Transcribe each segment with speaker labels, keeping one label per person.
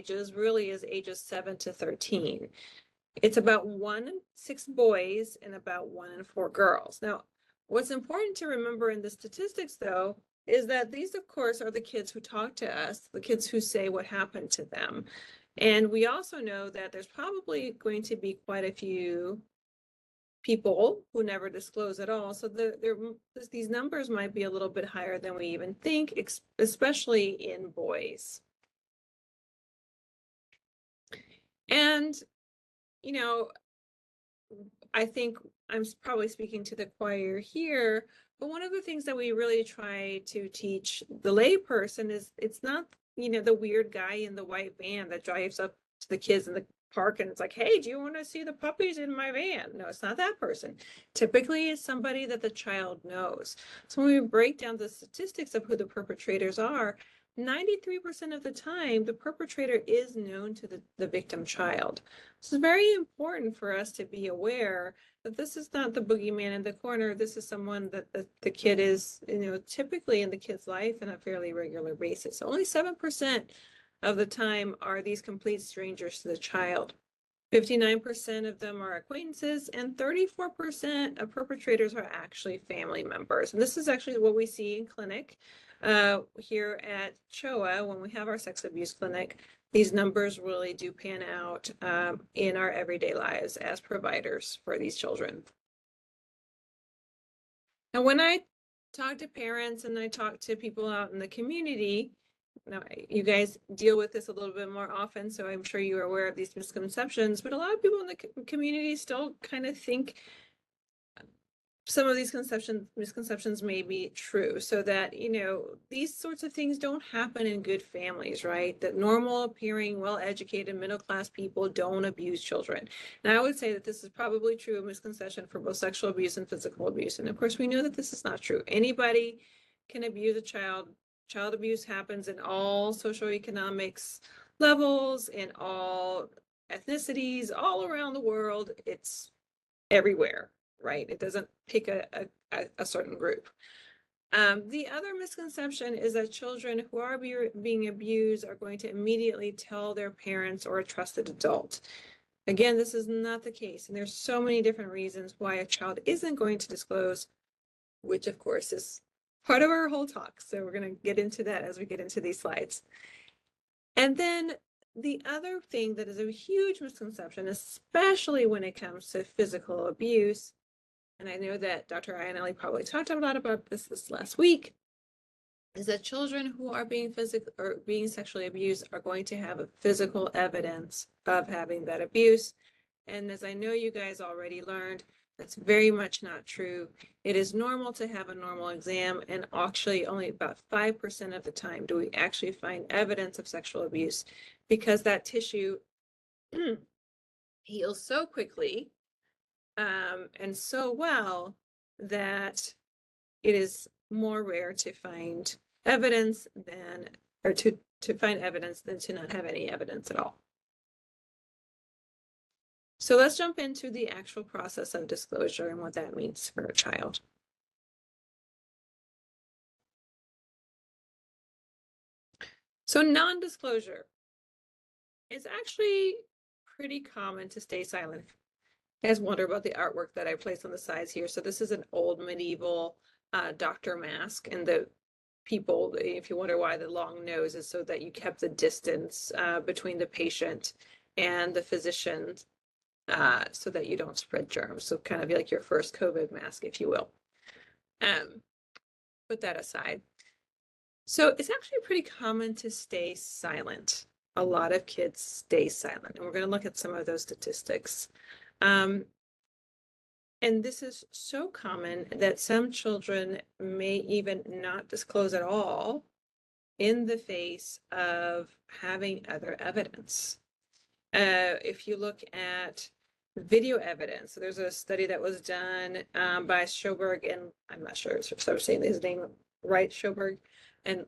Speaker 1: ages really is ages 7 to 13. It's about 1 in 6 boys and about 1 in 4 girls. Now, what's important to remember in the statistics, though, is that these, of course, are the kids who talk to us, the kids who say what happened to them. And we also know that there's probably going to be quite a few people who never disclose at all. So these numbers might be a little bit higher than we even think, especially in boys. And, you know, I think I'm probably speaking to the choir here, but one of the things that we really try to teach the lay person is it's not, the weird guy in the white van that drives up to the kids in the park and it's like, hey, do you want to see the puppies in my van? No, it's not that person. Typically it's somebody that the child knows. So when we break down the statistics of who the perpetrators are, 93% of the time, the perpetrator is known to the victim child. So it's very important for us to be aware that this is not the boogeyman in the corner. This is someone that the kid is, typically in the kid's life on a fairly regular basis. Only 7% of the time are these complete strangers to the child. 59% of them are acquaintances, and 34% of perpetrators are actually family members. And this is actually what we see in clinic here at CHOA when we have our sex abuse clinic. These numbers really do pan out in our everyday lives as providers for these children. Now, when I talk to parents and I talk to people out in the community, now, you guys deal with this a little bit more often, so I'm sure you're aware of these misconceptions, but a lot of people in the community still kind of think some of these misconceptions may be true, so that, these sorts of things don't happen in good families, right? That normal appearing, well-educated, middle-class people don't abuse children. And I would say that this is probably true of misconception for both sexual abuse and physical abuse. And of course, we know that this is not true. Anybody can abuse a child. Child abuse happens in all socioeconomics levels, in all ethnicities, all around the world. It's everywhere, right? It doesn't pick a certain group. The other misconception is that children who are being abused are going to immediately tell their parents or a trusted adult. Again, this is not the case. And there's so many different reasons why a child isn't going to disclose, which of course is part of our whole talk. So we're going to get into that as we get into these slides. And then the other thing that is a huge misconception, especially when it comes to physical abuse, and I know that Dr. Iannelli probably talked a lot about this last week, is that children who are being sexually abused are going to have a physical evidence of having that abuse. And as I know you guys already learned, that's very much not true. It is normal to have a normal exam, and actually only about 5% of the time do we actually find evidence of sexual abuse, because that tissue heals so quickly and so well that it is more rare to find evidence than, or to find evidence than to not have any evidence at all. So let's jump into the actual process of disclosure and what that means for a child. So non-disclosure is actually pretty common to stay silent. You guys wonder about the artwork that I placed on the sides here. So this is an old medieval doctor mask, and the people, if you wonder why the long nose, is so that you kept the distance between the patient and the physician, so that you don't spread germs. So kind of like your first COVID mask, if you will. Put that aside. So it's actually pretty common to stay silent. A lot of kids stay silent, and we're going to look at some of those statistics. And this is so common that some children may even not disclose at all in the face of having other evidence. If you look at video evidence, so there's a study that was done by Schoberg, and I'm not sure if I'm saying his name right, Schoberg and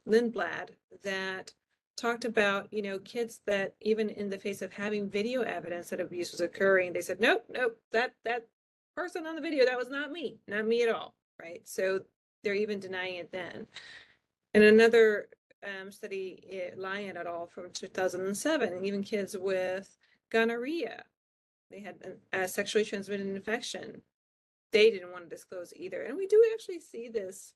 Speaker 1: Lindblad, that talked about, kids that even in the face of having video evidence that abuse was occurring, they said, nope, that person on the video, that was not me at all, right? So they're even denying it then. And another study, Lyon et al. From 2007, and even kids with gonorrhea, they had a sexually transmitted infection. They didn't want to disclose either. And we do actually see this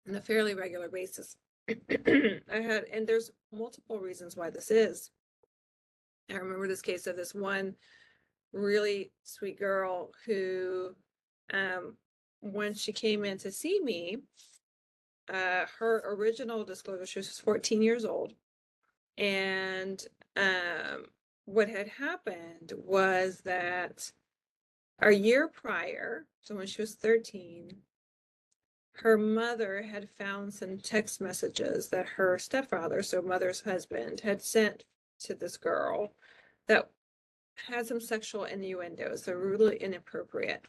Speaker 1: on a fairly regular basis. And there's multiple reasons why this is. I remember this case of this one really sweet girl who, when she came in to see me, her original disclosure, she was 14 years old. And what had happened was that a year prior, so when she was 13, her mother had found some text messages that her stepfather, so mother's husband, had sent to this girl that had some sexual innuendos. They're really inappropriate.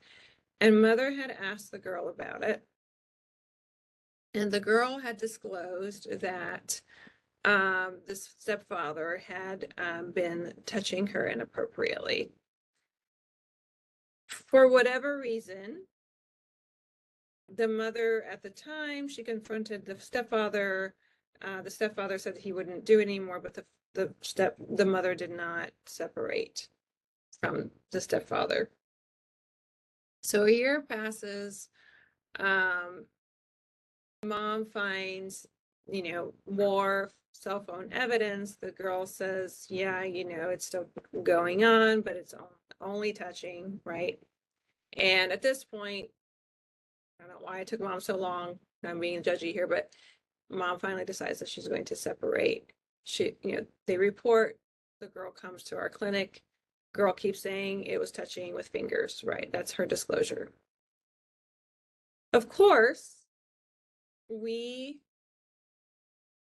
Speaker 1: And mother had asked the girl about it. And the girl had disclosed that this stepfather had been touching her inappropriately. For whatever reason, the mother at the time, she confronted the stepfather. The stepfather said that he wouldn't do it anymore, but the mother did not separate from the stepfather. So a year passes. Mom finds, more cell phone evidence. The girl says, yeah, it's still going on, but it's only touching, right? And at this point, I don't know why it took mom so long. I'm being judgy here, but mom finally decides that she's going to separate. They report, the girl comes to our clinic. Girl keeps saying it was touching with fingers, right? That's her disclosure. Of course, we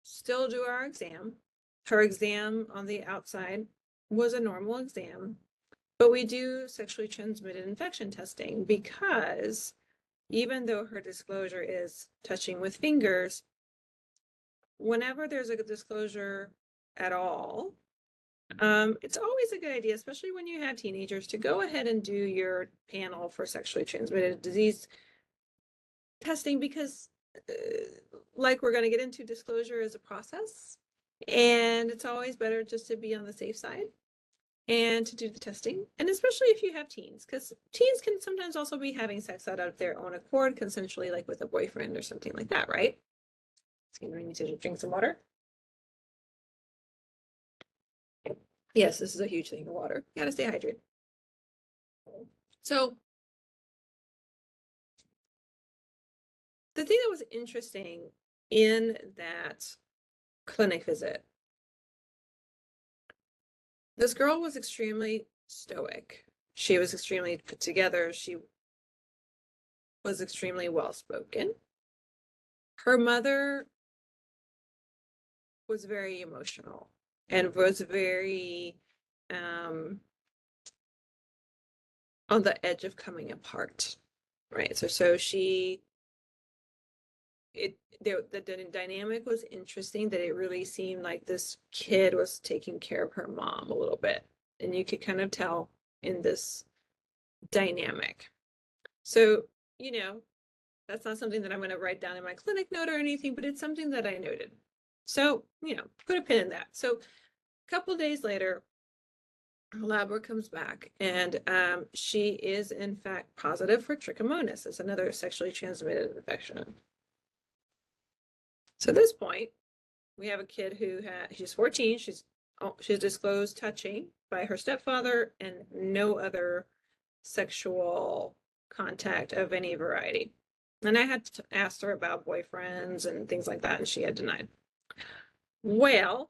Speaker 1: still do our exam. Her exam on the outside was a normal exam, but we do sexually transmitted infection testing because even though her disclosure is touching with fingers, whenever there's a disclosure at all, it's always a good idea, especially when you have teenagers, to go ahead and do your panel for sexually transmitted disease testing, because like we're going to get into, disclosure is a process, and it's always better just to be on the safe side and to do the testing. And especially if you have teens, because teens can sometimes also be having sex out of their own accord, consensually, like with a boyfriend or something like that, right? Excuse me, I need to drink some water. Yes, this is a huge thing, the water. You gotta stay hydrated. So the thing that was interesting in that clinic visit, this girl was extremely stoic. She was extremely put together. She was extremely well-spoken. Her mother was very emotional and was very on the edge of coming apart, right? So the dynamic was interesting, that it really seemed like this kid was taking care of her mom a little bit, and you could kind of tell in this dynamic. So, that's not something that I'm going to write down in my clinic note or anything, but it's something that I noted. So, put a pin in that. So a couple of days later, her lab work comes back, and she is in fact positive for trichomonas. It's another sexually transmitted infection. So at this point, we have a kid who she's 14. She's disclosed touching by her stepfather and no other sexual contact of any variety. And I had asked her about boyfriends and things like that, and she had denied. Well,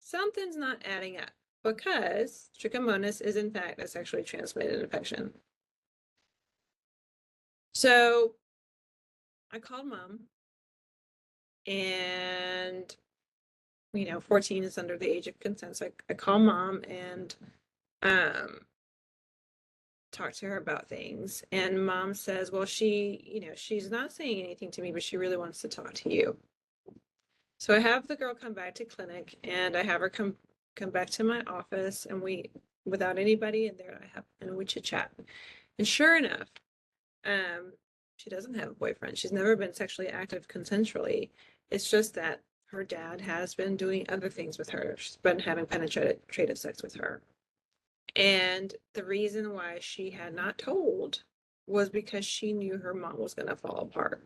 Speaker 1: something's not adding up, because trichomonas is in fact a sexually transmitted infection. So I called mom, and 14 is under the age of consent. So I call mom and talk to her about things. And mom says, well, she's not saying anything to me, but she really wants to talk to you. So I have the girl come back to clinic, and I have her come back to my office, and without anybody in there, and we chit chat. And sure enough, she doesn't have a boyfriend. She's never been sexually active consensually. It's just that her dad has been doing other things with her. She's been having penetrative sex with her. And the reason why she had not told was because she knew her mom was going to fall apart.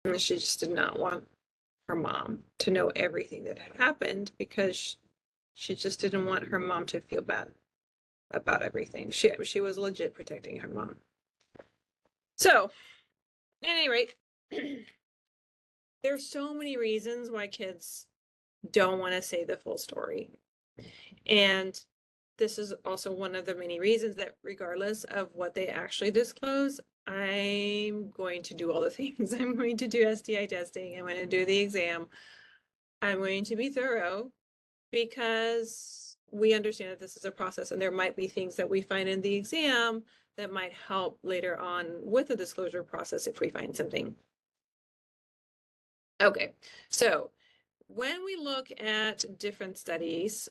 Speaker 1: And she just did not want her mom to know everything that had happened because she just didn't want her mom to feel bad about everything. She was legit protecting her mom. So, at any rate, there's so many reasons why kids don't want to say the full story. And this is also one of the many reasons that regardless of what they actually disclose, I'm going to do all the things. I'm going to do STI testing. I'm going to do the exam. I'm going to be thorough because we understand that this is a process and there might be things that we find in the exam that might help later on with the disclosure process if we find something. Okay, so when we look at different studies,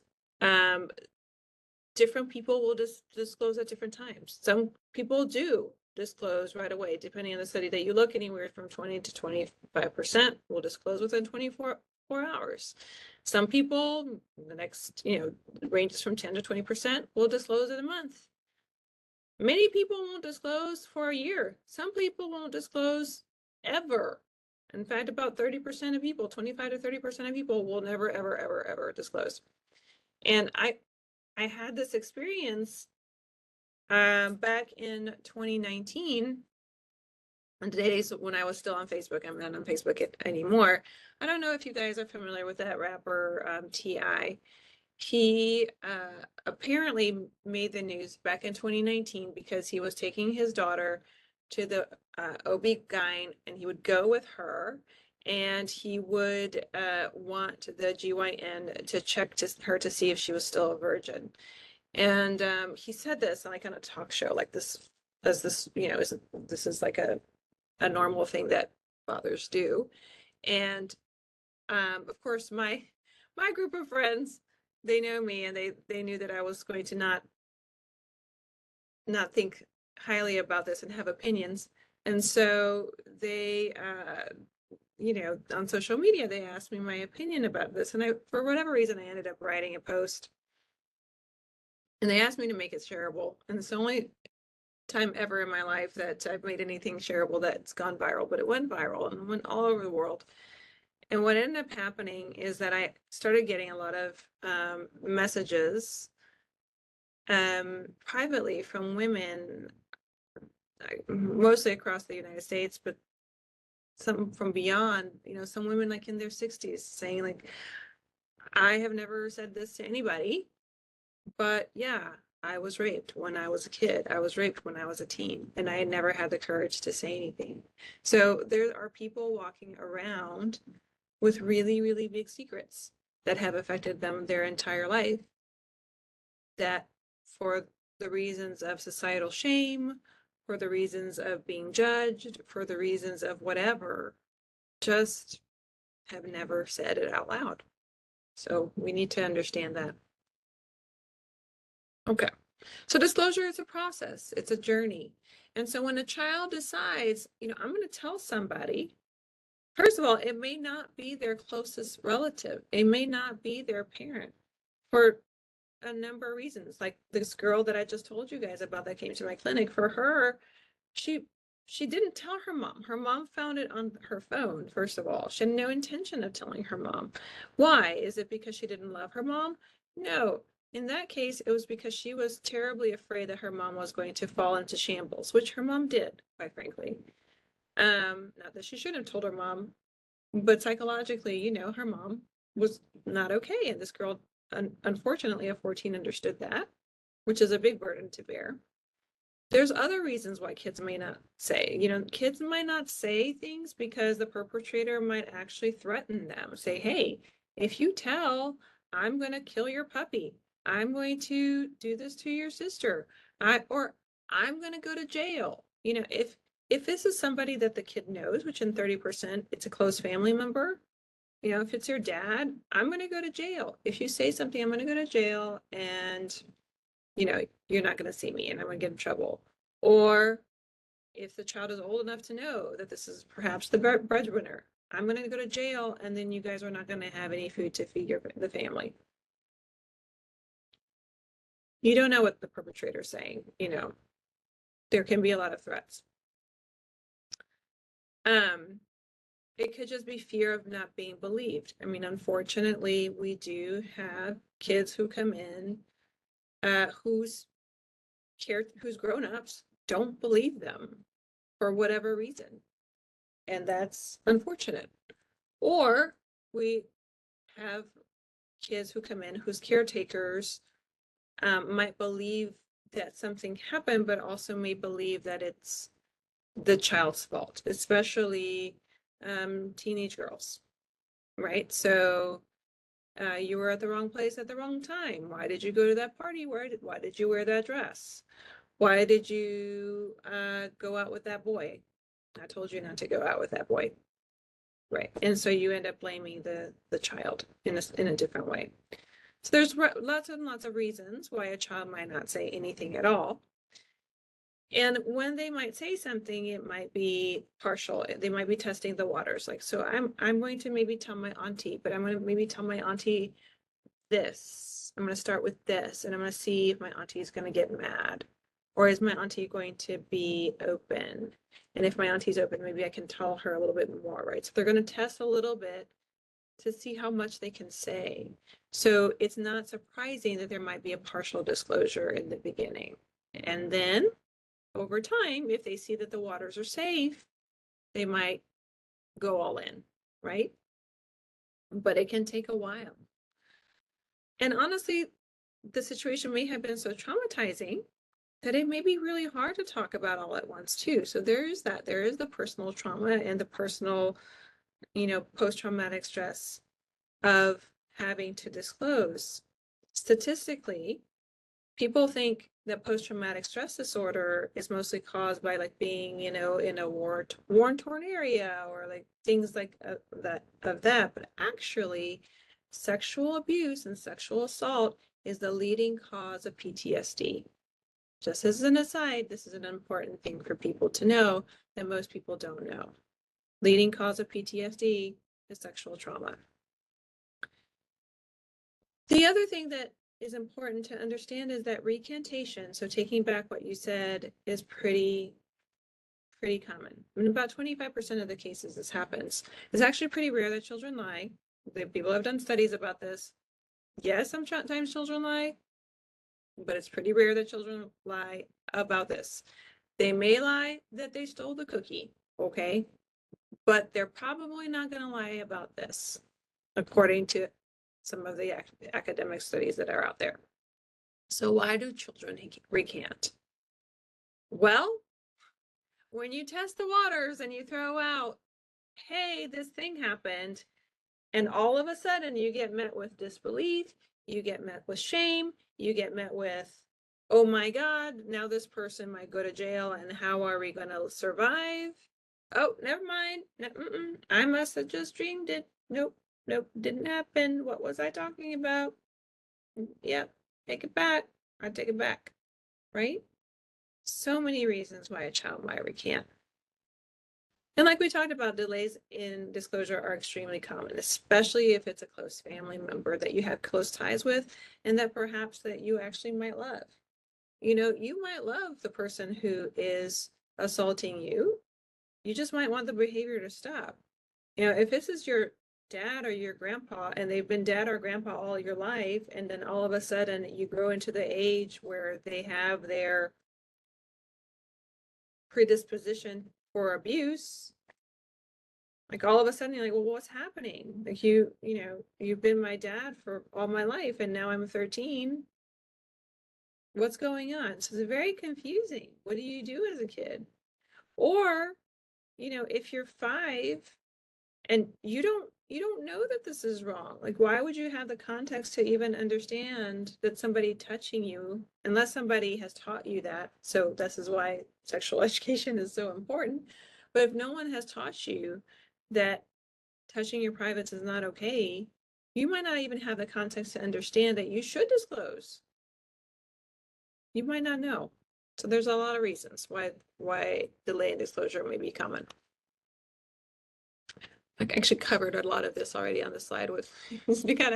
Speaker 1: different people will disclose at different times. Some people do disclose right away, depending on the study that you look, anywhere from 20 to 25% will disclose within 24 hours. Some people, the next, ranges from 10 to 20% will disclose in a month. Many people won't disclose for a year. Some people won't disclose ever. In fact, about 30% of people, 25 to 30% of people will never, ever, ever, ever disclose. And I had this experience back in 2019, on the days when I was still on Facebook. I'm not on Facebook anymore. I don't know if you guys are familiar with that rapper, T.I. He apparently made the news back in 2019 because he was taking his daughter to the OB-GYN, and he would go with her, and he would want the GYN to check her to see if she was still a virgin. And he said this on like on a talk show like this, as this, this is like a normal thing that fathers do. And of course, my group of friends, they know me, and they knew that I was going to not think highly about this and have opinions. And so they, on social media, they asked me my opinion about this. And for whatever reason, I ended up writing a post. And they asked me to make it shareable. And it's the only time ever in my life that I've made anything shareable that's gone viral, but it went viral and went all over the world. And what ended up happening is that I started getting a lot of messages privately from women, mostly across the United States, but some from beyond, some women like in their 60s saying like, I have never said this to anybody, but yeah, I was raped when I was a kid. I was raped when I was a teen, and I had never had the courage to say anything. So there are people walking around with really, really big secrets that have affected them their entire life, that for the reasons of societal shame, for the reasons of being judged, for the reasons of whatever, just have never said it out loud. So we need to understand that. Okay. So disclosure is a process. It's a journey. And so when a child decides, I'm going to tell somebody, first of all, it may not be their closest relative. It may not be their parent for a number of reasons. Like this girl that I just told you guys about that came to my clinic, for her, she didn't tell her mom. Her mom found it on her phone, first of all. She had no intention of telling her mom. Why? Is it because she didn't love her mom? No. In that case, it was because she was terribly afraid that her mom was going to fall into shambles, which her mom did, quite frankly. Not that she shouldn't have told her mom, but psychologically, her mom was not okay. And this girl, unfortunately, a 14, understood that, which is a big burden to bear. There's other reasons why kids may not say, kids might not say things because the perpetrator might actually threaten them. Say, hey, if you tell, I'm going to kill your puppy. I'm going to do this to your sister. Or I'm going to go to jail. If this is somebody that the kid knows, which in 30%, it's a close family member, if it's your dad, I'm going to go to jail. If you say something, I'm going to go to jail, and you're not going to see me and I'm going to get in trouble. Or if the child is old enough to know that this is perhaps the breadwinner, I'm going to go to jail, and then you guys are not going to have any food to feed the family. You don't know what the perpetrator's saying, you know. There can be a lot of threats. It could just be fear of not being believed. I mean, unfortunately, we do have kids who come in whose grown-ups don't believe them for whatever reason. And that's unfortunate. Or we have kids who come in whose caretakers might believe that something happened, but also may believe that it's the child's fault, especially teenage girls, right? So you were at the wrong place at the wrong time. Why did you go to that party? Why did you wear that dress? Why did you go out with that boy? I told you not to go out with that boy. Right. And so you end up blaming the child in a different way. So there's lots and lots of reasons why a child might not say anything at all. And when they might say something, it might be partial. They might be testing the waters. Like, so I'm going to maybe tell my auntie, but I'm going to maybe tell my auntie this. I'm going to start with this, and I'm going to see if my auntie is going to get mad, or is my auntie going to be open? And if my auntie's open, maybe I can tell her a little bit more, right? So they're going to test a little bit to see how much they can say. So it's not surprising that there might be a partial disclosure in the beginning. And then over time, if they see that the waters are safe, they might go all in, right? But it can take a while. And honestly, the situation may have been so traumatizing that it may be really hard to talk about all at once too. So there is that. There is the personal trauma and the personal, you know, post-traumatic stress of having to disclose. Statistically, people think that post-traumatic stress disorder is mostly caused by like being, you know, in a war-torn area or like things like that. But actually, sexual abuse and sexual assault is the leading cause of PTSD. Just as an aside, this is an important thing for people to know that most people don't know. Leading cause of PTSD is sexual trauma. The other thing that is important to understand is that recantation, so taking back what you said, is pretty common. In about 25% of the cases this happens. It's actually pretty rare that children lie. People have done studies about this. Yes, sometimes children lie, but it's pretty rare that children lie about this. They may lie that they stole the cookie, okay? But they're probably not going to lie about this, according to some of the academic studies that are out there. So why do children recant? Well, when you test the waters and you throw out, hey, this thing happened, and all of a sudden you get met with disbelief, you get met with shame, you get met with, oh my God, now this person might go to jail, and how are we going to survive? Oh, never mind. I must have just dreamed it. Nope, didn't happen. What was I talking about? Yep, take it back. I take it back, right? So many reasons why a child might recant. And like we talked about, delays in disclosure are extremely common, especially if it's a close family member that you have close ties with and that perhaps that you actually might love. You know, you might love the person who is assaulting you. You just might want the behavior to stop. You know, if this is your dad or your grandpa and they've been dad or grandpa all your life, and then all of a sudden you grow into the age where they have their predisposition for abuse, like all of a sudden you're like, well, what's happening? Like you know, you've been my dad for all my life and now I'm 13. What's going on? So it's very confusing. What do you do as a kid? Or, you know, if you're 5 and you don't know that this is wrong, like why would you have the context to even understand that somebody touching you, unless somebody has taught you that? So this is why sexual education is so important. But if no one has taught you that touching your privates is not okay, you might not even have the context to understand that you should disclose. You might not know. So there's a lot of reasons why delay in disclosure may be common. actually covered a lot of this already on the slide with kind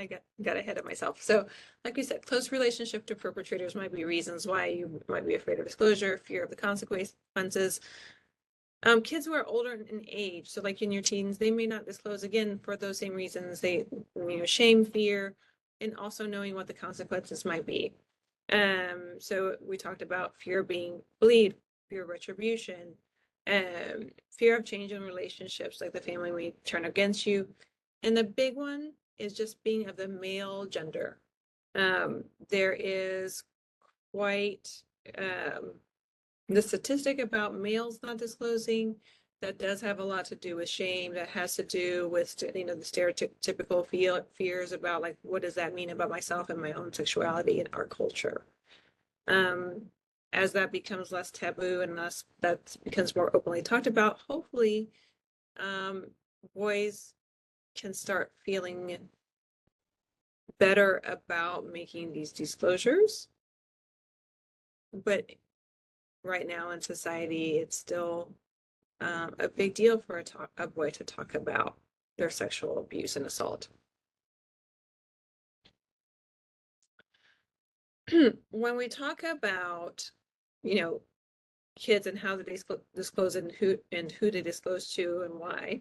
Speaker 1: of got ahead of myself. So like we said, close relationship to perpetrators might be reasons why you might be afraid of disclosure, fear of the consequences. Kids who are older in age, so like in your teens, they may not disclose again for those same reasons. They, shame, fear, and also knowing what the consequences might be. So we talked about fear of being bullied, fear of retribution, fear of change in relationships, like the family may turn against you. And the big one is just being of the male gender. There is quite the statistic about males not disclosing, that does have a lot to do with shame. That has to do with, the stereotypical fears about, like, what does that mean about myself and my own sexuality in our culture? As that becomes less taboo and that becomes more openly talked about, hopefully, boys can start feeling better about making these disclosures. But right now in society, it's still a big deal for a boy to talk about their sexual abuse and assault. When we talk about, kids and how they disclose and who they disclose to and why,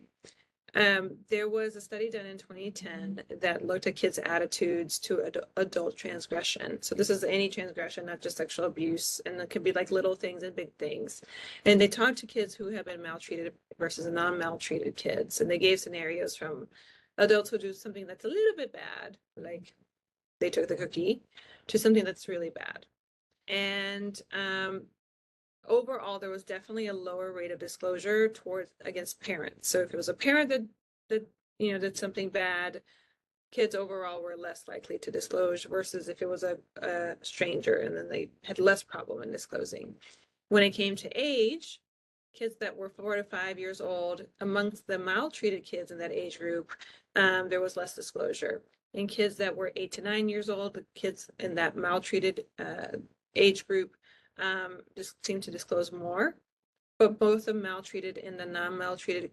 Speaker 1: there was a study done in 2010 that looked at kids' attitudes to adult transgression. So this is any transgression, not just sexual abuse, and it could be like little things and big things. And they talked to kids who have been maltreated versus non-maltreated kids, and they gave scenarios from adults who do something that's a little bit bad, like they took the cookie, to something that's really bad. And overall, there was definitely a lower rate of disclosure against parents. So if it was a parent that did something bad, kids overall were less likely to disclose versus if it was a stranger, and then they had less problem in disclosing. When it came to age, kids that were 4 to 5 years old, amongst the maltreated kids in that age group, there was less disclosure. In kids that were 8 to 9 years old, the kids in that maltreated age group just seem to disclose more, but both the maltreated and the non-maltreated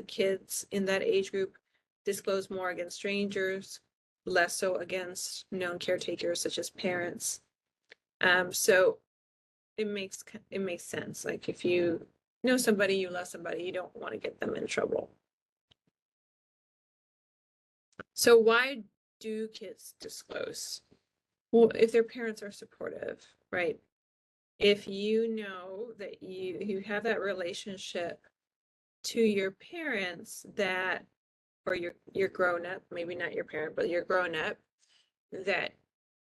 Speaker 1: kids in that age group disclose more against strangers, less so against known caretakers such as parents. So it makes sense. Like if you know somebody, you love somebody, you don't want to get them in trouble. So why do kids disclose? Well, if their parents are supportive, right? If you know that you have that relationship to your parents, that, or you're grown up, maybe not your parent, but you're grown up, that,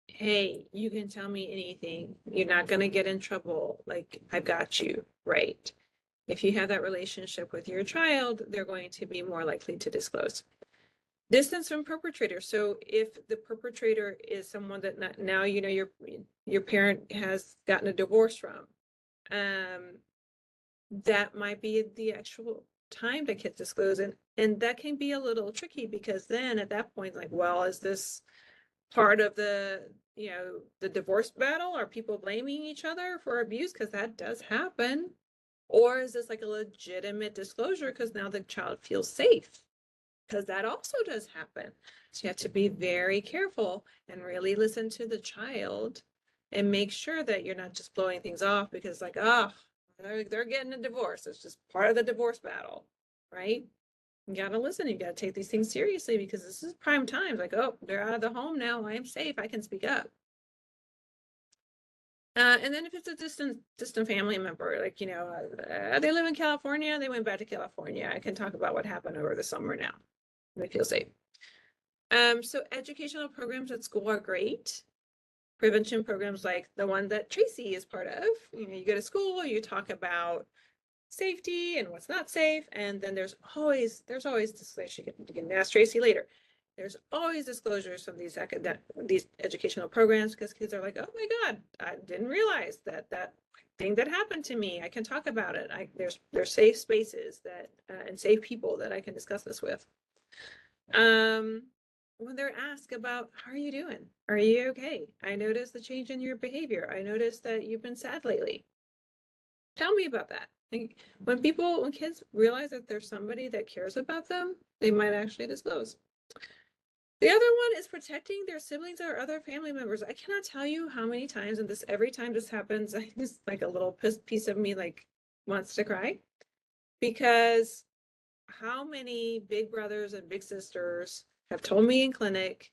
Speaker 1: hey, you can tell me anything, you're not going to get in trouble, like I've got you, right? If you have that relationship with your child, they're going to be more likely to disclose. Distance from perpetrator. So if the perpetrator is someone that now your parent has gotten a divorce from, that might be the actual time that kids disclose, and that can be a little tricky, because then at that point, like, well, is this part of the the divorce battle? Are people blaming each other for abuse, because that does happen? Or is this like a legitimate disclosure because now the child feels safe? Because that also does happen. So you have to be very careful and really listen to the child and make sure that you're not just blowing things off because, like, they're getting a divorce. It's just part of the divorce battle, right? You gotta listen. You gotta take these things seriously, because this is prime time. Like, oh, they're out of the home now. I am safe. I can speak up. And then if it's a distant family member, like, they live in California, they went back to California, I can talk about what happened over the summer now. They feel safe. So educational programs at school are great. Prevention programs like the one that Tracy is part of. You go to school, you talk about safety and what's not safe, and then there's always disclosure. You can ask Tracy later. There's always disclosures from these educational programs, because kids are like, oh my God, I didn't realize that thing that happened to me. I can talk about it. There's safe spaces that and safe people that I can discuss this with. When they're asked about, how are you doing? Are you okay? I noticed the change in your behavior. I noticed that you've been sad lately. Tell me about that. Like, when kids realize that there's somebody that cares about them, they might actually disclose. The other one is protecting their siblings or other family members. I cannot tell you how many times, and every time this happens, I just like a little piece of me like wants to cry, because how many big brothers and big sisters have told me in clinic,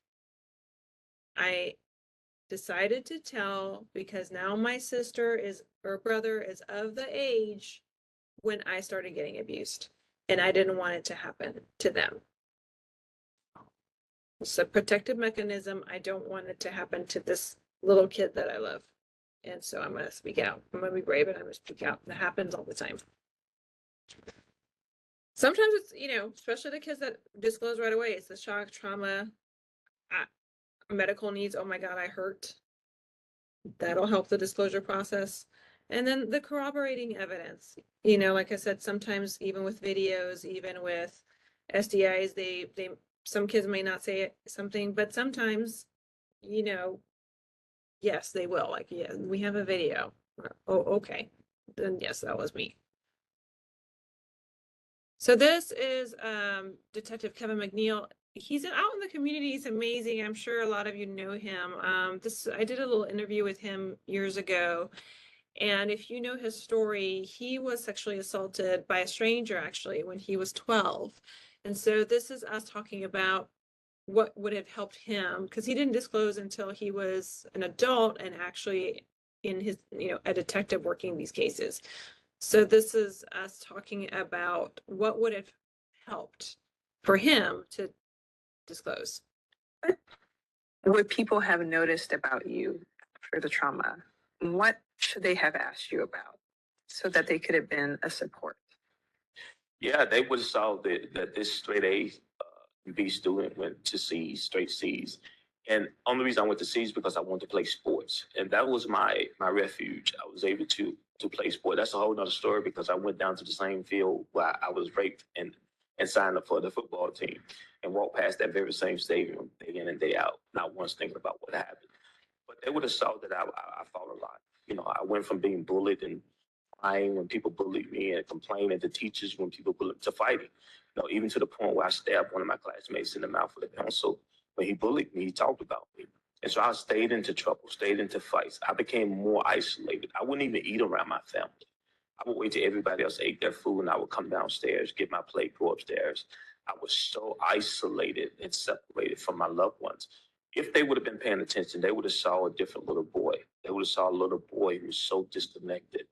Speaker 1: I decided to tell because now my sister is or brother is of the age when I started getting abused, and I didn't want it to happen to them. It's a protective mechanism. I don't want it to happen to this little kid that I love. And so I'm going to speak out. I'm going to be brave and I'm going to speak out. That happens all the time. Sometimes it's, especially the kids that disclose right away, it's the shock, trauma, medical needs. Oh my God, I hurt. That'll help the disclosure process. And then the corroborating evidence. Like I said, sometimes even with videos, even with SDIs, they some kids may not say something, but sometimes, yes, they will. Like, yeah, we have a video. Oh, okay. Then yes, that was me. So this is Detective Kevin McNeil. He's out in the community. He's amazing. I'm sure a lot of you know him. I did a little interview with him years ago. And if you know his story, he was sexually assaulted by a stranger actually when he was 12. And so this is us talking about what would have helped him, because he didn't disclose until he was an adult and actually in his, a detective working these cases. So this is us talking about what would have helped for him to disclose.
Speaker 2: What people have noticed about you after the trauma, what should they have asked you about so that they could have been a support?
Speaker 3: Yeah, they would have saw that this straight A B student went to C's, straight C's. And only reason I went to C's because I wanted to play sports. And that was my refuge. I was able to play sport. That's a whole nother story because I went down to the same field where I was raped and signed up for the football team and walked past that very same stadium day in and day out, not once thinking about what happened. But they would have saw that I fought a lot. I went from being bullied and crying when people bullied me and complaining to teachers when people bullied to fighting. Even to the point where I stabbed one of my classmates in the mouth with a pencil. When he bullied me, he talked about me. And so I stayed into trouble, stayed into fights. I became more isolated. I wouldn't even eat around my family. I would wait till everybody else ate their food and I would come downstairs, get my plate, go upstairs. I was so isolated and separated from my loved ones. If they would have been paying attention, they would have saw a different little boy. They would have saw a little boy who was so disconnected,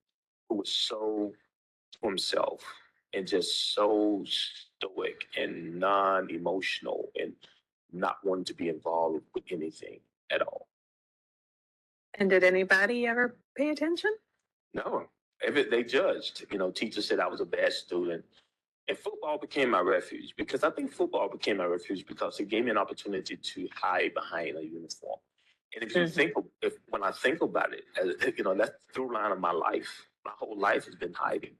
Speaker 3: who was so to himself and just so stoic and non-emotional and not wanting to be involved with anything at all.
Speaker 2: And did anybody ever pay attention?
Speaker 3: No, they judged. Teachers said I was a bad student. And football became my refuge because I think football became my refuge because it gave me an opportunity to hide behind a uniform. And if you when I think about it, that's the through line of my life. My whole life has been hiding.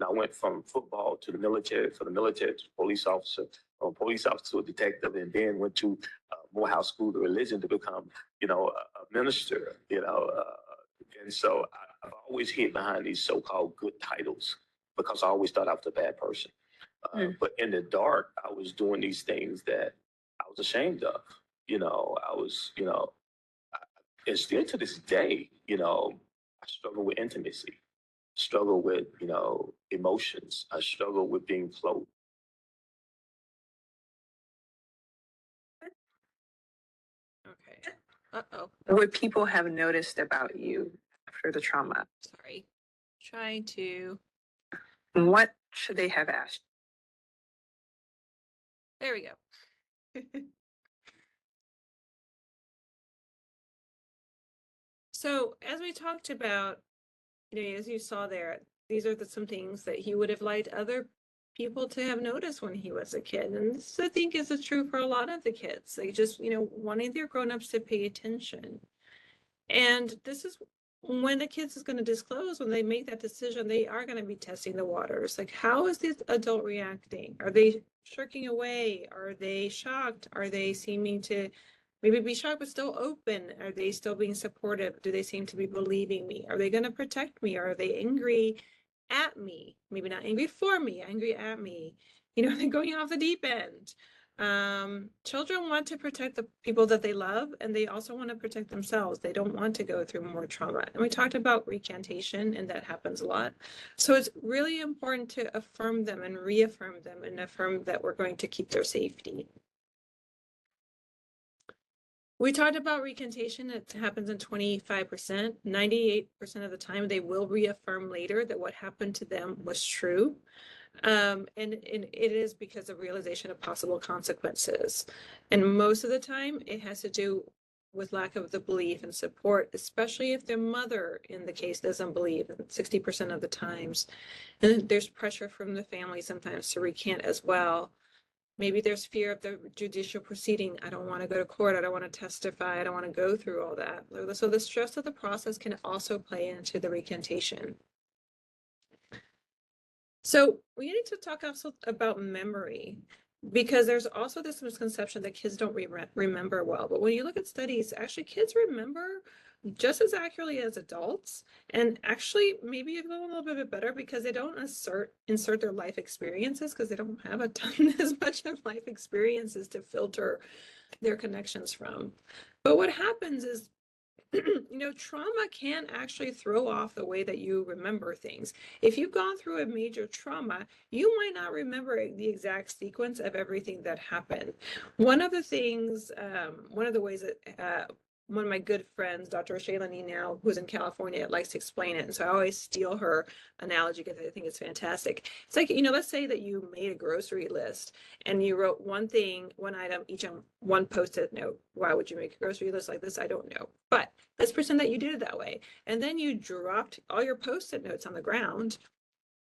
Speaker 3: I went from football to the military, from the military to police officer, from police officer to a detective, and then went to Morehouse School of Religion to become, a minister, and so I've always hid behind these so-called good titles because I always thought I was a bad person. But in the dark, I was doing these things that I was ashamed of. I was, and still to this day, I struggle with intimacy, struggle with, emotions. I struggle with being close.
Speaker 1: Okay. Uh-oh.
Speaker 2: What people have noticed about you after the trauma,
Speaker 1: Sorry. Trying to.
Speaker 2: what should they have asked?
Speaker 1: There we go. So as we talked about, as you saw there, these are some things that he would have liked other people to have noticed when he was a kid. And this, I think, is true for a lot of the kids. They just, wanting their grown-ups to pay attention. And this is when the kids is going to disclose, when they make that decision, they are going to be testing the waters. Like, how is this adult reacting? Are they shirking away? Are they shocked? Are they seeming to maybe be shocked but still open? Are they still being supportive? Do they seem to be believing me? Are they going to protect me? Are they angry? at me, maybe not angry for me, angry at me, you know, they're going off the deep end. Children want to protect the people that they love, and they also want to protect themselves. They don't want to go through more trauma. And we talked about recantation, and that happens a lot. So it's really important to affirm them and reaffirm them and affirm that we're going to keep their safety. We talked about recantation. It happens in 25%. 98% of the time, they will reaffirm later that what happened to them was true. And it is because of realization of possible consequences. And most of the time, it has to do with lack of the belief and support, especially if their mother in the case doesn't believe, 60% of the times. And there's pressure from the family sometimes to recant as well. Maybe there's fear of the judicial proceeding. I don't want to go to court. I don't want to testify. I don't want to go through all that. So the stress of the process can also play into the recantation. So we need to talk also about memory, because there's also this misconception that kids don't remember well. But when you look at studies, actually kids remember just as accurately as adults, and actually maybe a little bit better, because they don't insert their life experiences, because they don't have a ton as much of life experiences to filter their connections from. But what happens is, you know, trauma can actually throw off the way that you remember things. If you've gone through a major trauma, you might not remember the exact sequence of everything that happened. One of the things, one of the ways that one of my good friends, Dr. Shaylani now, who's in California, likes to explain it. And so I always steal her analogy because I think it's fantastic. It's like, you know, let's say that you made a grocery list and you wrote one thing, one item, each on one Post-it note. Why would you make a grocery list like this? I don't know. But let's pretend that you did it that way. And then you dropped all your Post-it notes on the ground.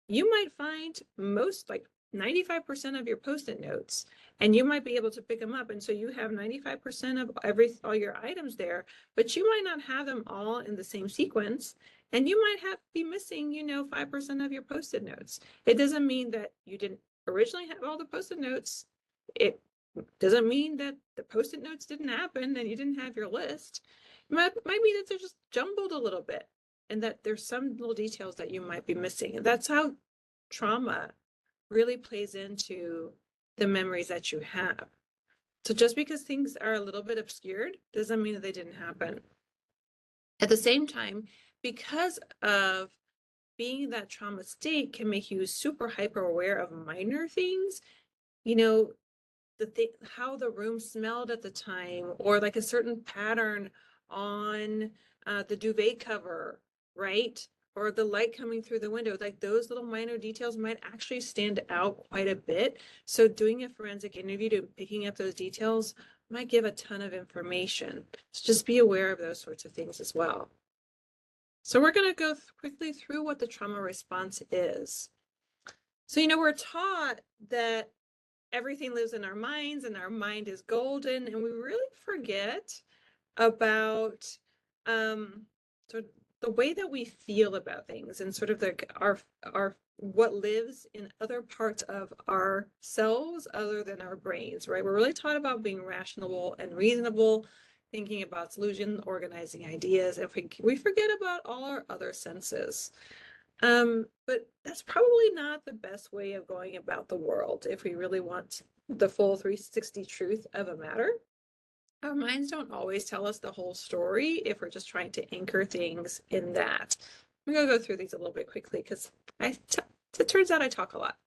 Speaker 1: You might find most, like 95% of your Post-it notes, and you might be able to pick them up. And so you have 95% of all your items there, but you might not have them all in the same sequence. And you might be missing, you know, 5% of your Post-it notes. It doesn't mean that you didn't originally have all the Post-it notes. It doesn't mean that the Post-it notes didn't happen and you didn't have your list. It might be that they're just jumbled a little bit, and that there's some little details that you might be missing. And that's how trauma really plays into the memories that you have. So just because things are a little bit obscured doesn't mean that they didn't happen. At the same time, because of being in that trauma state can make you super hyper aware of minor things, you know, how the room smelled at the time, or like a certain pattern on the duvet cover, right? Or the light coming through the window. Like those little minor details might actually stand out quite a bit. So doing a forensic interview to picking up those details might give a ton of information. So just be aware of those sorts of things as well. So we're going to go quickly through what the trauma response is. So, you know, we're taught that everything lives in our minds and our mind is golden, and we really forget about sort of the way that we feel about things, and sort of like our what lives in other parts of ourselves other than our brains, right? We're really taught about being rational and reasonable, thinking about solution, organizing ideas, and we forget about all our other senses. But that's probably not the best way of going about the world if we really want the full 360 truth of a matter. Our minds don't always tell us the whole story if we're just trying to anchor things in that. I'm going to go through these a little bit quickly because it turns out I talk a lot.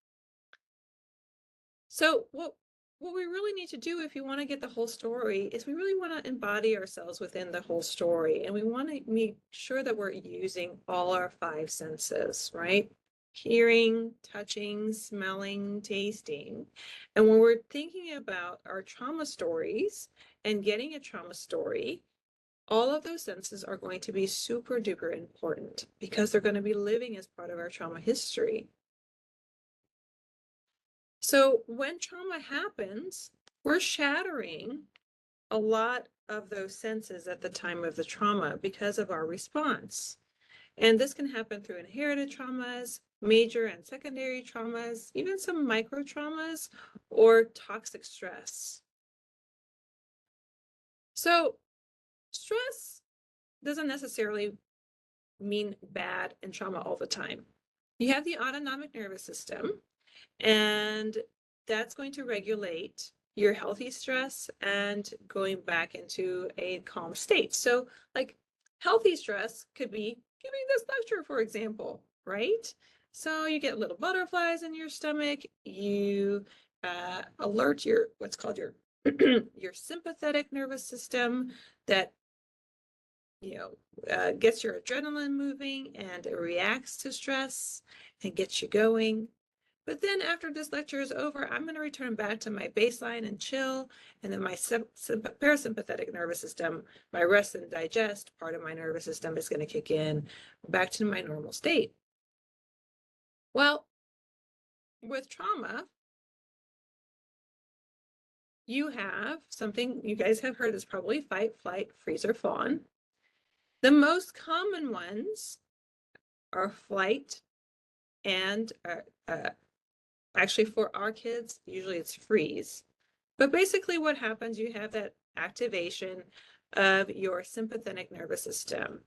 Speaker 1: So what we really need to do if you want to get the whole story is we really want to embody ourselves within the whole story. And we want to make sure that we're using all our 5 senses, right? Hearing, touching, smelling, tasting. And when we're thinking about our trauma stories and getting a trauma story, all of those senses are going to be super duper important because they're going to be living as part of our trauma history. So when trauma happens, we're shattering a lot of those senses at the time of the trauma because of our response. And this can happen through inherited traumas, major and secondary traumas, even some micro traumas, or toxic stress. So stress doesn't necessarily mean bad and trauma all the time. You have the autonomic nervous system, and that's going to regulate your healthy stress and going back into a calm state. So like healthy stress could be giving this lecture, for example, right? So you get little butterflies in your stomach, you alert your, what's called your, your sympathetic nervous system that, gets your adrenaline moving and it reacts to stress and gets you going. But then after this lecture is over, I'm going to return back to my baseline and chill. And then my parasympathetic nervous system, my rest and digest part of my nervous system is going to kick in back to my normal state. Well, with trauma, you have something you guys have heard is probably fight, flight, freeze, or fawn. The most common ones are flight and actually for our kids, usually it's freeze. But basically what happens, you have that activation of your sympathetic nervous system.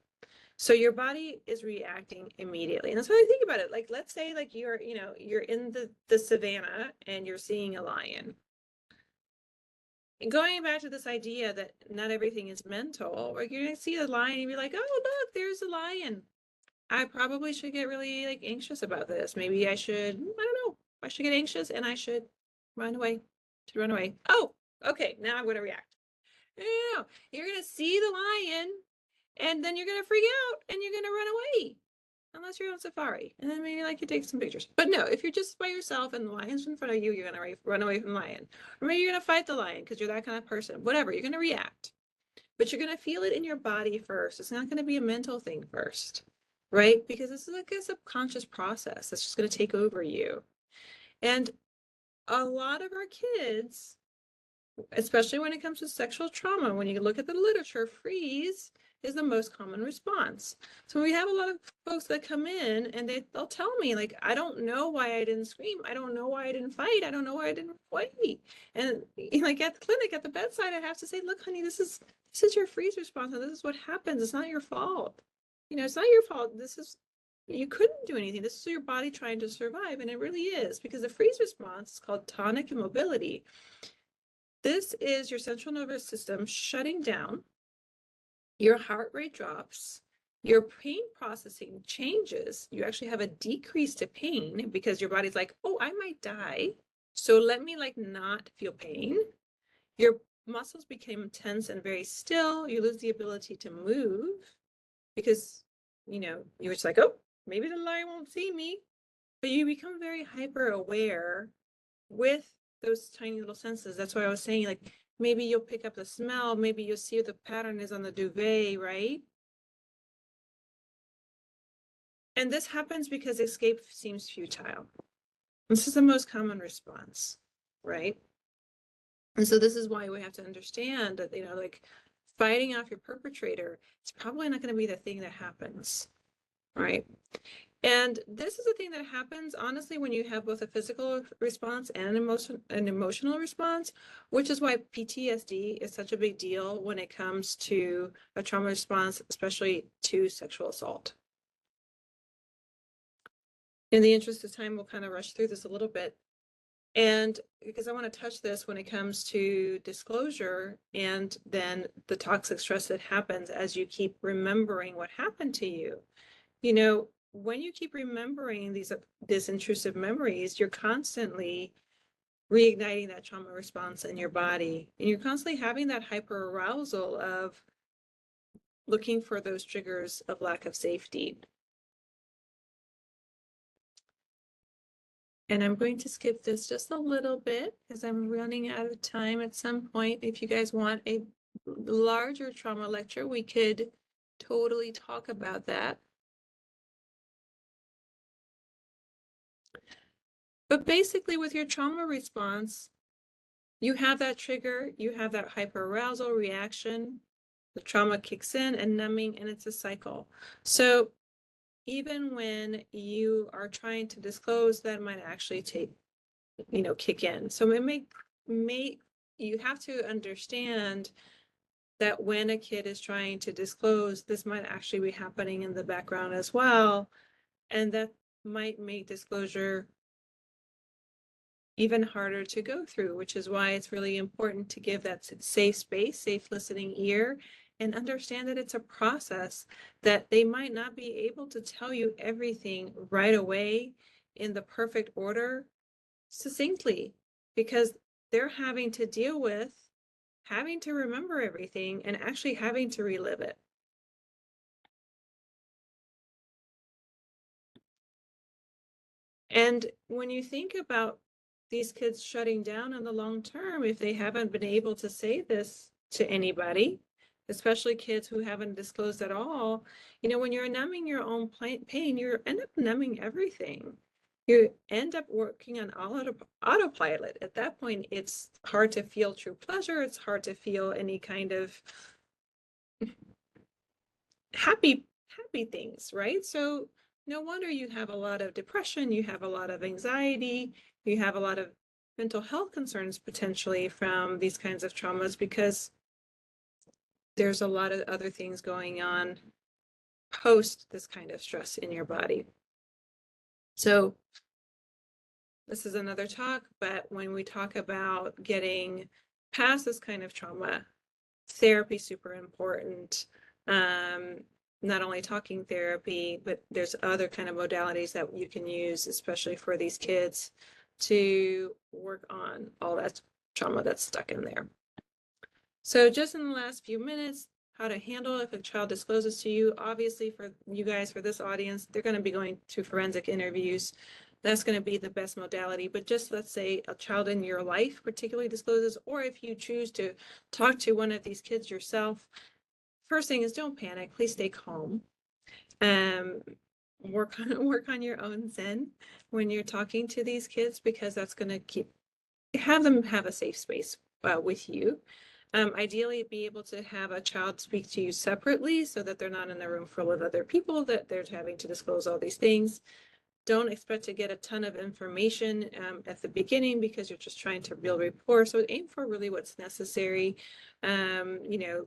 Speaker 1: So your body is reacting immediately. And that's what I think about it. Like, let's say like you're in the savannah and you're seeing a lion. And going back to this idea that not everything is mental, like you're gonna see a lion and be like, oh, look, there's a lion. I probably should get really like anxious about this. Maybe I should, I don't know, I should get anxious and I should run away, Oh, okay, now I'm gonna react. No, you're gonna see the lion and then you're gonna freak out and you're gonna run away. Unless you're on safari. And then maybe like you take some pictures. But no, if you're just by yourself and the lion's in front of you, you're gonna run away from the lion. Or maybe you're gonna fight the lion because you're that kind of person. Whatever, you're gonna react. But you're gonna feel it in your body first. It's not gonna be a mental thing first, right? Because this is like a subconscious process that's just gonna take over you. And a lot of our kids, especially when it comes to sexual trauma, when you look at the literature, freeze is the most common response. So we have a lot of folks that come in and they'll tell me like, I don't know why I didn't scream. I don't know why I didn't fight. I don't know why I didn't fight. And like at the clinic, at the bedside, I have to say, look, honey, this is your freeze response. And this is what happens. It's not your fault. It's not your fault. You couldn't do anything. This is your body trying to survive. And it really is, because the freeze response is called tonic immobility. This is your central nervous system shutting down. Your heart rate drops, your pain processing changes. You actually have a decrease to pain because your body's like, oh, I might die. So let me like not feel pain. Your muscles become tense and very still. You lose the ability to move because, you're just like, oh, maybe the lion won't see me. But you become very hyper aware with those tiny little senses. That's why I was saying, like, maybe you'll pick up the smell, maybe you'll see what the pattern is on the duvet, right? And this happens because escape seems futile. This is the most common response, right? And so this is why we have to understand that, like fighting off your perpetrator, it's probably not going to be the thing that happens, right? And this is a thing that happens, honestly, when you have both a physical response and an emotional response, which is why PTSD is such a big deal when it comes to a trauma response, especially to sexual assault. In the interest of time, we'll kind of rush through this a little bit. And because I want to touch this when it comes to disclosure and then the toxic stress that happens as you keep remembering what happened to you. When you keep remembering these intrusive memories, you're constantly reigniting that trauma response in your body. And you're constantly having that hyperarousal of looking for those triggers of lack of safety. And I'm going to skip this just a little bit because I'm running out of time at some point. If you guys want a larger trauma lecture, we could totally talk about that. But basically with your trauma response, you have that trigger, you have that hyperarousal reaction, the trauma kicks in and numbing, and it's a cycle. So even when you are trying to disclose, that might actually kick in. So it may you have to understand that when a kid is trying to disclose, this might actually be happening in the background as well. And that might make disclosure even harder to go through, which is why it's really important to give that safe space, safe listening ear, and understand that it's a process, that they might not be able to tell you everything right away in the perfect order succinctly, because they're having to deal with having to remember everything and actually having to relive it. And when you think about these kids shutting down in the long term, if they haven't been able to say this to anybody, especially kids who haven't disclosed at all, you know, when you're numbing your own pain, you end up numbing everything. You end up working on autopilot. At that point, it's hard to feel true pleasure. It's hard to feel any kind of happy things, right? So no wonder you have a lot of depression, you have a lot of anxiety, you have a lot of mental health concerns potentially from these kinds of traumas, because there's a lot of other things going on post this kind of stress in your body. So this is another talk, but when we talk about getting past this kind of trauma, therapy is super important. Not only talking therapy, but there's other kind of modalities that you can use, especially for these kids, to work on all that trauma that's stuck in there. So just in the last few minutes, how to handle if a child discloses to you. Obviously, for you guys, for this audience, they're going to be going to forensic interviews. That's going to be the best modality. But just let's say a child in your life particularly discloses, or if you choose to talk to one of these kids yourself, first thing is don't panic. Please stay calm. Work on your own zen when you're talking to these kids, because that's going to have them have a safe space with you. Ideally, be able to have a child speak to you separately so that they're not in a room full of other people that they're having to disclose all these things. Don't expect to get a ton of information at the beginning, because you're just trying to build rapport. So aim for really what's necessary. You know,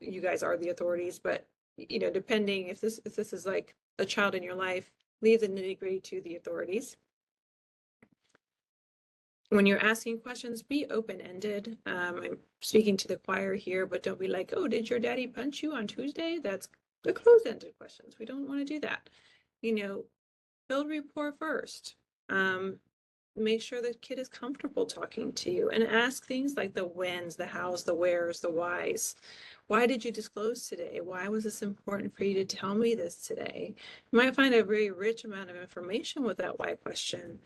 Speaker 1: you guys are the authorities, but you know, depending if this is like a child in your life, leave the nitty-gritty to the authorities. When you're asking questions, be open-ended. I'm speaking to the choir here, but don't be like, oh, did your daddy punch you on Tuesday? That's the closed-ended questions. We don't want to do that. You know, build rapport first. Make sure the kid is comfortable talking to you, and ask things like the whens, the hows, the wheres, the whys. Why did you disclose today? Why was this important for you to tell me this today? You might find a very rich amount of information with that why question.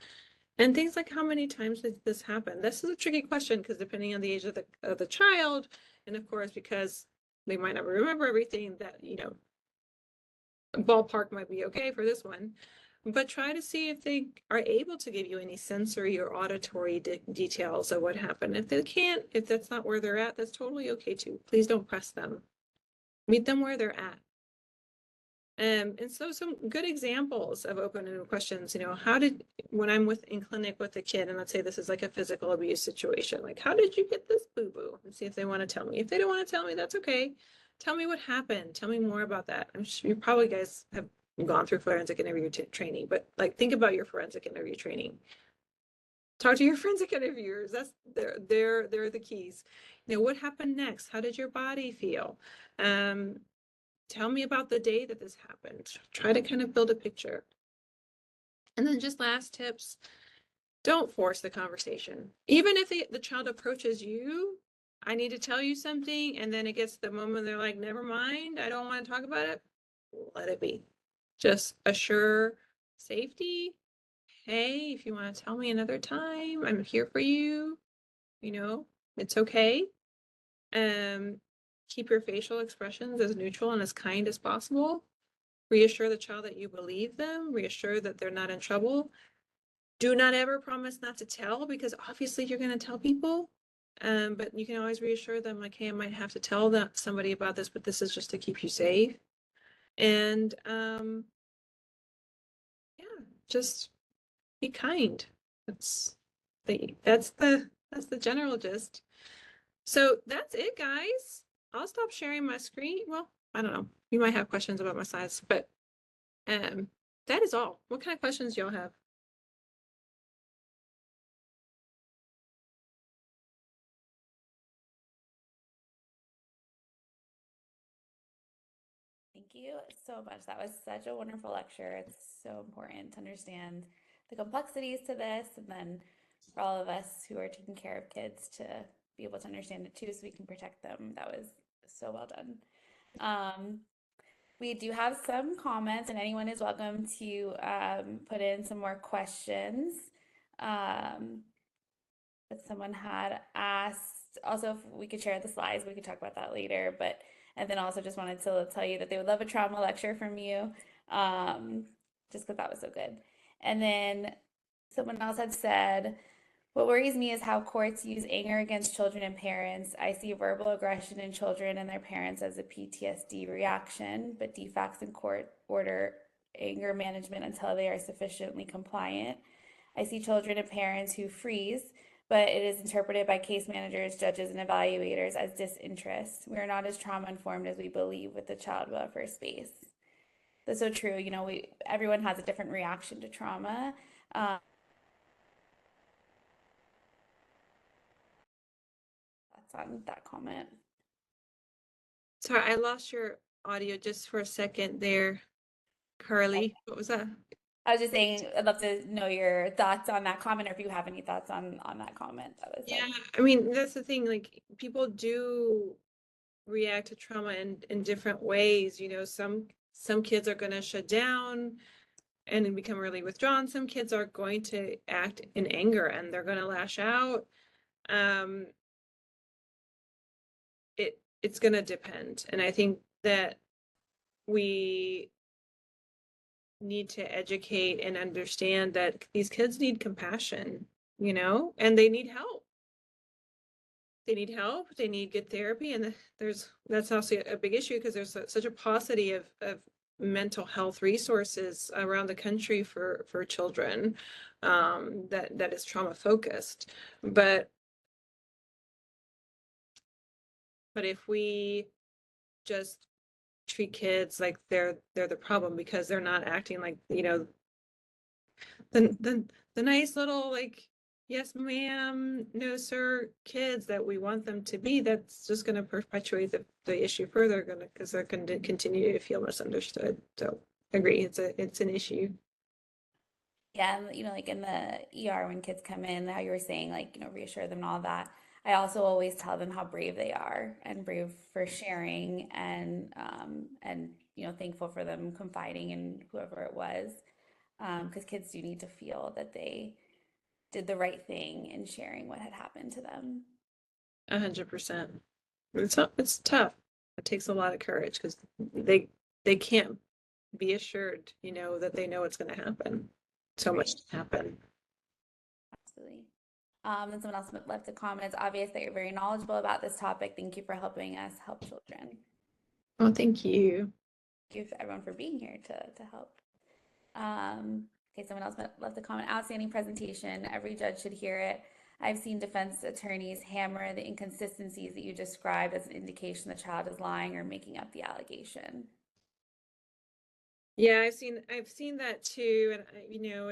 Speaker 1: And things like, how many times did this happen? This is a tricky question, because depending on the age of the child, and of course, because they might not remember everything, that, you know, ballpark might be okay for this one. But try to see if they are able to give you any sensory or auditory details of what happened. If they can't, if that's not where they're at, that's totally okay too. Please don't press them. Meet them where they're at. And so some good examples of open-ended questions, you know, when I'm in clinic with a kid, and let's say this is like a physical abuse situation, like, how did you get this boo-boo? And see if they want to tell me. If they don't want to tell me, that's okay. Tell me what happened. Tell me more about that. I'm sure you probably guys have gone through forensic interview training, but like, think about your forensic interview training. Talk to your forensic interviewers. They're the keys. You know, what happened next? How did your body feel? Tell me about the day that this happened. Try to kind of build a picture. And then just last tips, don't force the conversation. Even if the child approaches you, I need to tell you something, and then it gets to the moment they're like, never mind, I don't want to talk about it, let it be. Just assure safety. Hey, if you want to tell me another time, I'm here for you. You know, it's okay. Keep your facial expressions as neutral and as kind as possible. Reassure the child that you believe them. Reassure that they're not in trouble. Do not ever promise not to tell, because obviously you're going to tell people. But you can always reassure them, like, hey, I might have to tell somebody about this, but this is just to keep you safe. And yeah, just be kind. That's the general gist. So that's it, guys. I'll stop sharing my screen. Well, I don't know. You might have questions about my slides, but that is all. What kind of questions do y'all have?
Speaker 4: Thank you so much. That was such a wonderful lecture. It's so important to understand the complexities to this, and then for all of us who are taking care of kids to be able to understand it too, so we can protect them. That was so well done. We do have some comments, and anyone is welcome to put in some more questions. But someone had asked also if we could share the slides. We could talk about that later. But and then also just wanted to tell you that they would love a trauma lecture from you, just because that was so good. And then someone else had said, what worries me is how courts use anger against children and parents. I see verbal aggression in children and their parents as a PTSD reaction, but defects in court order anger management until they are sufficiently compliant. I see children and parents who freeze, but it is interpreted by case managers, judges, and evaluators as disinterest. We are not as trauma informed as we believe with the child welfare space. That's so true. You know, everyone has a different reaction to trauma. That's on that comment.
Speaker 1: Sorry, I lost your audio just for a second there, Carly. What was that?
Speaker 4: I was just saying, I'd love to know your thoughts on that comment, or if you have any thoughts on that comment. That was
Speaker 1: Yeah, I mean, that's the thing, like people do react to trauma in different ways. You know, some kids are going to shut down and then become really withdrawn. Some kids are going to act in anger and they're going to lash out. It's going to depend. And I think that we need to educate and understand that these kids need compassion, you know, and they need help. They need help, they need good therapy, and that's also a big issue because there's such a paucity of mental health resources around the country for children that is trauma focused. But if we just treat kids like they're the problem because they're not acting like, you know, the nice little like yes ma'am, no sir kids that we want them to be, that's just going to perpetuate the issue further, because they're going to continue to feel misunderstood. So I agree, it's an issue.
Speaker 4: Yeah, and you know, like in the ER when kids come in, how you were saying, like, you know, reassure them and all that. I also always tell them how brave they are and brave for sharing, and you know, thankful for them confiding in whoever it was, because kids do need to feel that they did the right thing in sharing what had happened to them.
Speaker 1: 100%. It's tough. It takes a lot of courage because they can't be assured, you know, that they know it's going to happen. So much can happen.
Speaker 4: Absolutely. And someone else left a comment. It's obvious that you're very knowledgeable about this topic. Thank you for helping us help children.
Speaker 1: Oh, thank you.
Speaker 4: Thank you everyone for being here to help. Okay, someone else left a comment. Outstanding presentation. Every judge should hear it. I've seen defense attorneys hammer the inconsistencies that you described as an indication the child is lying or making up the allegation.
Speaker 1: Yeah, I've seen that too, and you know,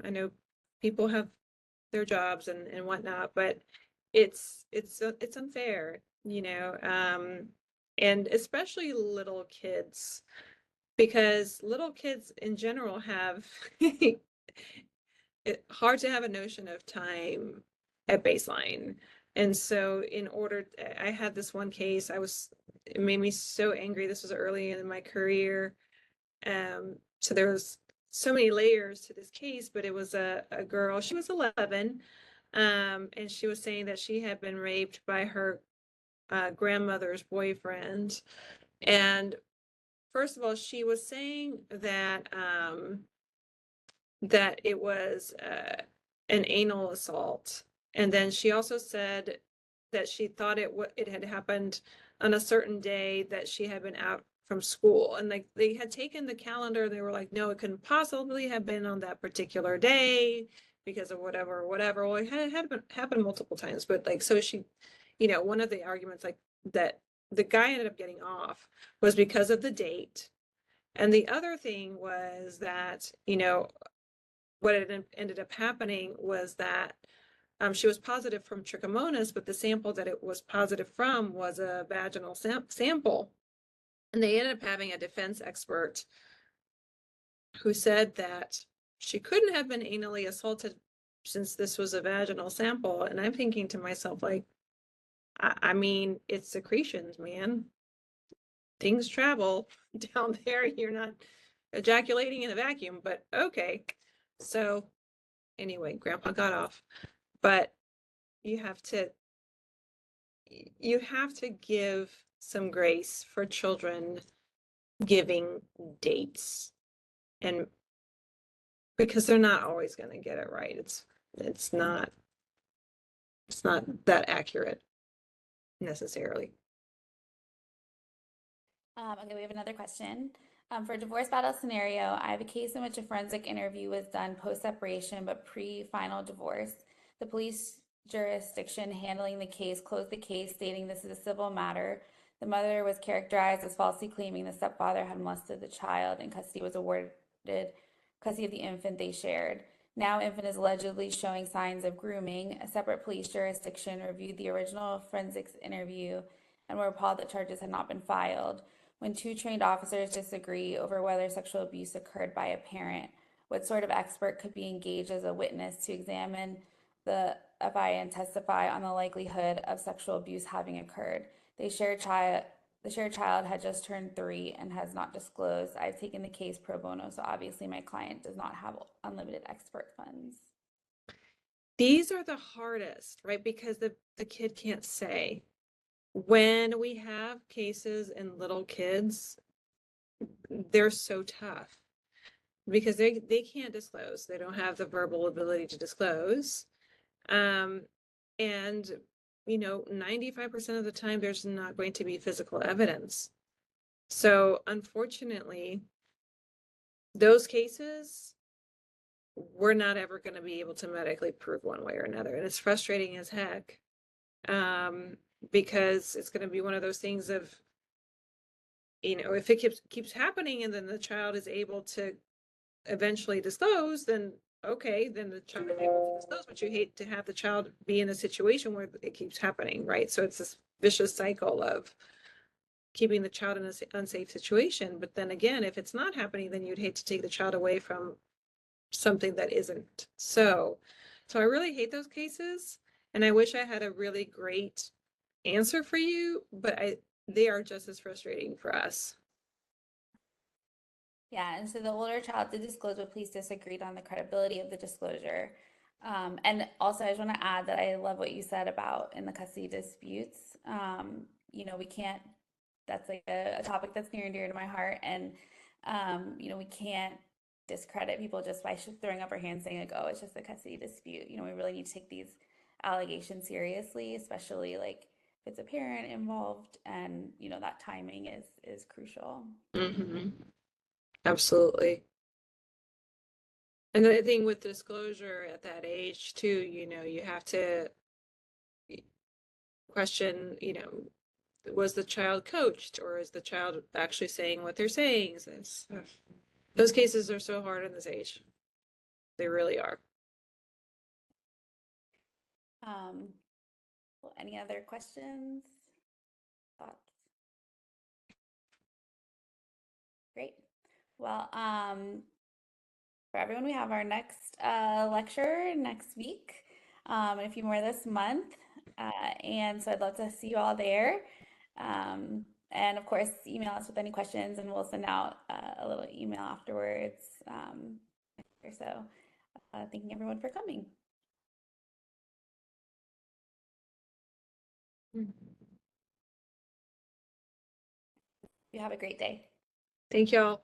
Speaker 1: I know people have their jobs and whatnot, but it's unfair, you know, and especially little kids, because little kids in general have it hard to have a notion of time at baseline. And so I had this one case, it made me so angry. This was early in my career. So there was so many layers to this case, but it was a girl, she was 11, and she was saying that she had been raped by her grandmother's boyfriend. And first of all, she was saying that that it was an anal assault. And then she also said that she thought it had happened on a certain day that she had been out from school, and like they had taken the calendar. They were like, no, it couldn't possibly have been on that particular day because of whatever. Well, it had happened multiple times, but like, so she, you know, one of the arguments like that the guy ended up getting off was because of the date. And the other thing was that, you know, what ended up happening was that she was positive from trichomonas, but the sample that it was positive from was a vaginal sample. And they ended up having a defense expert who said that she couldn't have been anally assaulted since this was a vaginal sample. And I'm thinking to myself, like, I mean, it's secretions, man. Things travel down there. You're not ejaculating in a vacuum, but okay. So anyway, grandpa got off, but you have to give some grace for children giving dates, and because they're not always going to get it right. It's not that accurate necessarily.
Speaker 4: Okay, we have another question. For a divorce battle scenario, I have a case in which a forensic interview was done post-separation but pre-final divorce. The police jurisdiction handling the case closed the case, stating this is a civil matter. The mother was characterized as falsely claiming the stepfather had molested the child, and custody was awarded custody of the infant they shared. Now, infant is allegedly showing signs of grooming. A separate police jurisdiction reviewed the original forensics interview and were appalled that charges had not been filed. When two trained officers disagree over whether sexual abuse occurred by a parent, what sort of expert could be engaged as a witness to examine the FI and testify on the likelihood of sexual abuse having occurred? The shared child had just turned 3 and has not disclosed. I've taken the case pro bono, so obviously my client does not have unlimited expert funds.
Speaker 1: These are the hardest, right? Because the kid can't say. When we have cases in little kids, they're so tough because they can't disclose. They don't have the verbal ability to disclose. And you know, 95% of the time there's not going to be physical evidence. So unfortunately, those cases we're not ever going to be able to medically prove one way or another. And it's frustrating as heck. Because it's going to be one of those things of, you know, if it keeps happening and then the child is able to eventually disclose, then okay, then the child is able to disclose, but you hate to have the child be in a situation where it keeps happening, right? So it's this vicious cycle of keeping the child in an unsafe situation. But then again, if it's not happening, then you'd hate to take the child away from something that isn't. So I really hate those cases. And I wish I had a really great answer for you, but they are just as frustrating for us.
Speaker 4: Yeah, and so the older child did disclose, but police disagreed on the credibility of the disclosure. And also, I just want to add that I love what you said about in the custody disputes. You know, we can't, that's like a topic that's near and dear to my heart. And, you know, we can't discredit people just by throwing up our hands saying, like, oh, it's just a custody dispute. You know, we really need to take these allegations seriously, especially like if it's a parent involved, and, you know, that timing is crucial.
Speaker 1: Mm-hmm. Absolutely. And the thing with disclosure at that age too, you know, you have to question, you know, was the child coached or is the child actually saying what they're saying? Those cases are so hard in this age. They really are.
Speaker 4: Well, any other questions? Thoughts? Great. Well, for everyone, we have our next lecture next week, and a few more this month. And so I'd love to see you all there. And of course, email us with any questions, and we'll send out a little email afterwards. So thanking everyone for coming. You have a great day.
Speaker 1: Thank y'all.